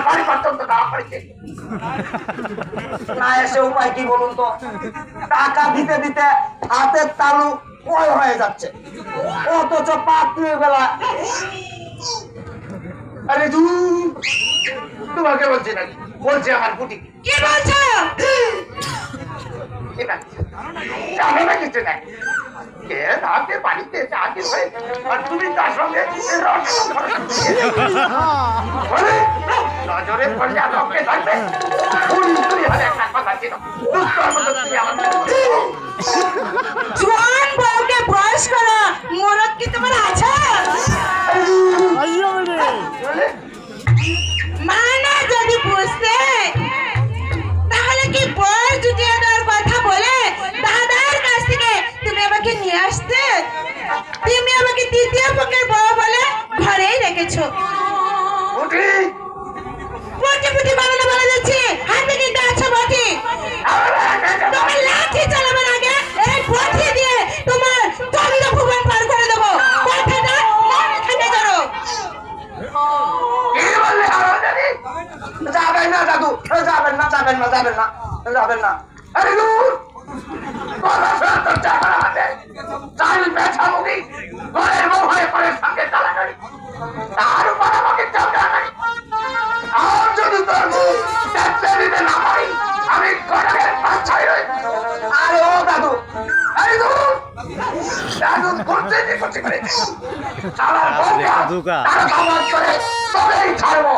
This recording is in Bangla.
বাড়ি পর্যন্ত দেওয়া করেছে। না এসে উপায় কি বলুন তো? টাকা দিতে দিতে হাতের তালু ক্ষয় হয়ে যাচ্ছে, অথচ পাত্রীর বেলা। আরে তোমাকে বলছি নাকি? বলছি আমার বুটি। কি বলছো? জানো না কিছু নাই। কে রাতে বাড়িতে এসে হাজির হয়ে আর তুমি তার সঙ্গে নজরে পড়লে আর রক্ষে থাকবে। একটা কথা ছিল, জোয়ান বউকে বয়স করা মরদ কি তোমার আছে? মানে যদি বুঝতে তাহলে কি বয়স জুটিয়ে দেওয়ার কথা বলে দাদার কাছ থেকে তুমি আমাকে নিয়ে আসতে? তুমি আমাকে তৃতীয় পক্ষের বউ বলে ঘরেই রেখেছো। বুটি বুটি বানানো বলে যাচ্ছি, হাতে কিন্তু আছো বটি। তোমার লাঠি চালাবার আগে এই বটি দিয়ে তোমার চন্দ্র ভুবন পার করে দেবো। কথাটা মনে থাকে করো। যাবেন না দাদু, যাবেন না, যাবেন না, যাবেন না, যাবেন না। আরে দূর চাল পেছামুখী ঘরের বউ হয়ে পরে সঙ্গে চালাগাড়ি, তার উপর আমাকে চালাগাড়ি। আর যদি তোর মুখ দেখতে দিতে না পারি আমি ঘরের পাঁচাই রই। আরে ও দাদু, আরে দূর দাদু করতে যে করতে করে চালার বউকে তারা বাবার করে তবেই ছাড়বো।